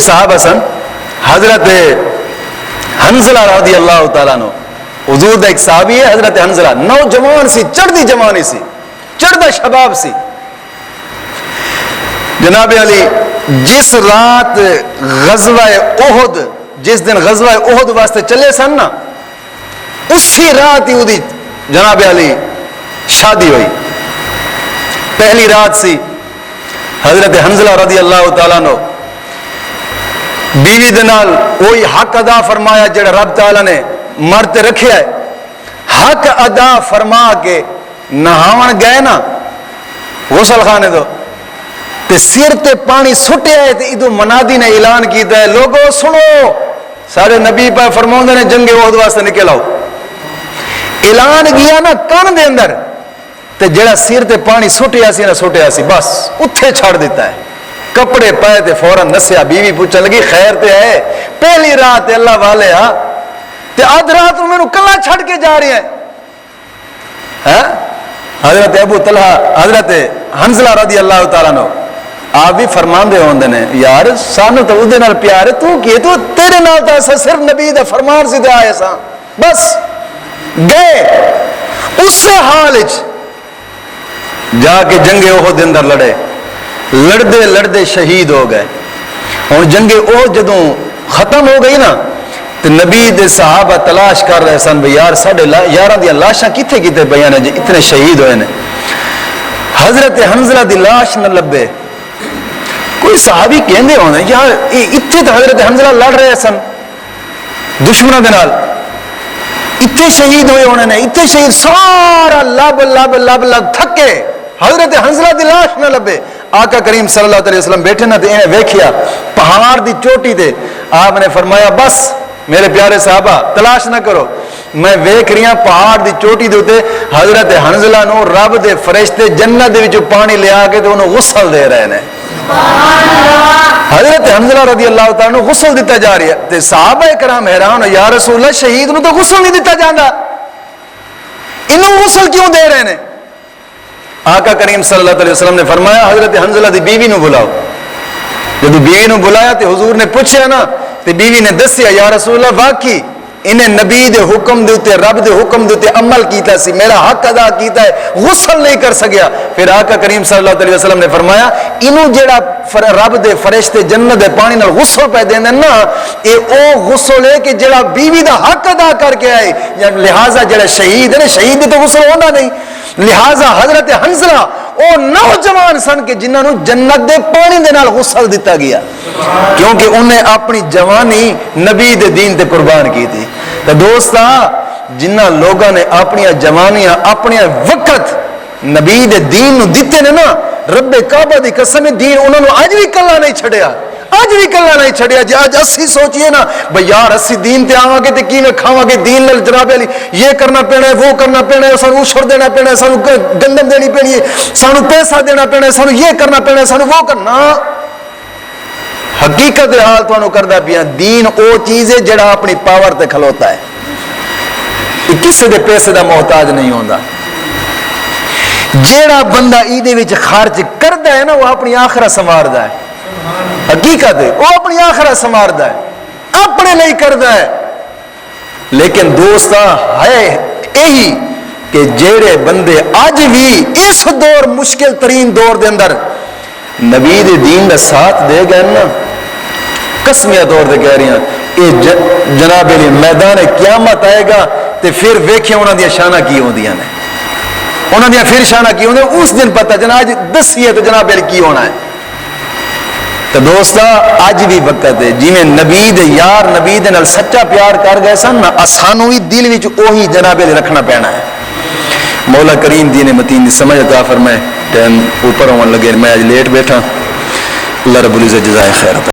صحابہ سن حضرت حنزلہ رضی اللہ تعالیٰ عنہ، حضور دا ایک صحابی ہے حضرت حنزلہ، نوجوان سی، چڑھتی جوانی سی، چڑھتا شباب سی۔ جناب علی جس رات غزوہ احد، جس دن غزوہ احد واسطے چلے سن نا، اسی رات ہی دی جناب علی شادی ہوئی، پہلی رات سی۔ حضرت حنزلہ رضی اللہ تعالیٰ عنہ بیوی دے نال وہی حق ادا فرمایا جڑا رب تعالیٰ نے مرد رکھیا ہے، حق ادا فرما کے نہاون گئے نا غسل خانے دو تے سر تے پانی سٹیا ہے تے ادو منادی نے اعلان کیتا ہے لوگو سنو، سارے نبی پہ فرماؤں نے جنگ احد واسطے نکل آؤ، اعلان کیا نا کان دے اندر تے جڑا سر تے پانی سٹیا سی بس اتھے چھڑ دیتا ہے، کپڑے پائے تے فوراً نسیا۔ بیوی پوچھنے لگی خیر تے ہے؟ پہلی رات تے اللہ والے ہاں تے آدھ رات میں کلا چھڑ کے جا رہے ہیں۔ حضرت ابو طلحہ حضرت حنزلہ رضی اللہ تعالیٰ عنہ آپ بھی فرمان دے ہوندے نے یار سانو تو اودے نال پیار ہے، تو کی تو تیرے نال تو ایسا صرف نبی دے فرمان سے دے آئے ساں، بس گئے اس حال جا کے جنگ احد اندر لڑے، لڑدے لڑدے شہید ہو گئے۔ اور جنگ احد جدوں ختم ہو گئی نا تو نبی دے صحابہ تلاش کر رہے سن بھئی یار ساڈے یاراں دی لاشاں کتھے کتھے پئیاں نے جی اتنے شہید ہوئے نے۔ حضرت حنزلہ دی لاش نہ لبے، کوئی صحابی کہندے ہونے یار اتھے تو حضرت حنزلہ لڑ رہے سن دشمنوں دے نال، اتنے شہید ہوئے ہونے نے، اتنے شہید، سارا لب لب لب لب تھکے، حضرت حنزلہ دی لاش نہ لبے۔ آقا کریم صلی اللہ علیہ وسلم بیٹھے نہ تے انہیں ویکھیا پہاڑ دی چوٹی تے، آپ نے فرمایا بس میرے پیارے صحابہ تلاش نہ کرو، میں ویکھ رہی ہوں پہاڑ دی چوٹی دے تے حضرت حنزلہ نو رب دے فرشتے جنت دے وچوں پانی لیا کے تے انہوں غسل دے رہے ہیں۔ حضرت حنزلہ رضی اللہ تعالیٰ عنہ غسل دیتا جا رہی ہے تے صحابہ کرام حیران یا رسول اللہ شہید نو تو غسل نہیں دیتا جاندا، انہوں غسل کیوں دے رہے ہیں؟ آقا کریم صلی اللہ علیہ وسلم نے فرمایا حضرت حنزلہ دی بیوی نو بلاؤ۔ جب بیوی نو بلایا تے حضور نے پوچھا نا تے بیوی نے دسیا یا رسول اللہ واقعی انہیں نبی دے حکم دیتے رب دے حکم دیتے عمل کیتا سی، میرا حق ادا کیتا ہے، غسل نہیں کر سکیا۔ پھر آقا کریم صلی اللہ علیہ وسلم نے فرمایا انہوں جیڑا رب دے فرشتے جنت دے پانی نال غسل پہ دین نا اے او غسل ہے کہ جیڑا بیوی دا حق ادا کر کے آئے، لہٰذا جیڑا شہید ہے شہید تو غسل ہونا نہیں، لہٰذا حضرت حنزلہ او نوجوان سن کے جنہاں نو جنت دے پانی دے نال غسل دیتا گیا کیونکہ انہیں اپنی جوانی نبی دے دین تے قربان کی تھی۔ تو دوستا جنہ لوگاں نے اپنی جوانیاں اپنی وقت نبی دے دین نو دیتے نے نا، رب کعبہ دی قسم دین انہوں نے آج بھی کلا نہیں چھڑیا، آج بھی کلا نہیں چھڑیا۔ جی آج اسی سوچئے نا بھئی یار اسی دین تے آواں گے تے کیویں کھاواں گے، دین نال جناب علی یہ کرنا پینا ہے وہ کرنا پینا ہے، سانو عشر دینا پینا ہے، سانو گندم دینی پینی ہے، سانو پیسہ دینا پینا ہے، سانو یہ کرنا پینا ہے، سانو وہ کرنا۔ حقیقت حال تو کردہ پیا دین او چیز ہے جڑا اپنی پاور تے کھلوتا ہے، کسی دے پیسے دا محتاج نہیں ہوندا۔ جیڑا بندہ ایدے وچ خرچ کردا ہے نا وہ اپنی آخرت سنواردا ہے، حقیقت ہے وہ اپنی آخرت سنواردا ہے، اپنے نہیں کردا ہے۔ لیکن دوستا ہے یہی کہ جیڑے بندے آج بھی اس دور مشکل ترین دور دے اندر نبی دے دین دا ساتھ دے گئے نا، قسمیہ طور دے کہہ رہی ہیں یہ جناب علی میدان قیامت آئے گا تے پھر ویکھیں انہاں دی شانہ کی ہوندیاں نے، انہاں دی پھر شانہ کی ہوندیاں، اس دن پتہ جناب آج دسیے تو جناب علی کی ہونا ہے۔ تو دوستا آج بھی وقت ہے جویں نبی دے یار نبی دے نال سچا پیار کر گئے سن نا، اسانو بھی دل وچ اوہی جناب علی رکھنا پینا ہے۔ مولا کریم دین متین دی سمجھ عطا فرمائے۔ ٹائم اوپر ہون لگے میں آج لیٹ بیٹھا، اللہ رب العزت جزائے خیر عطا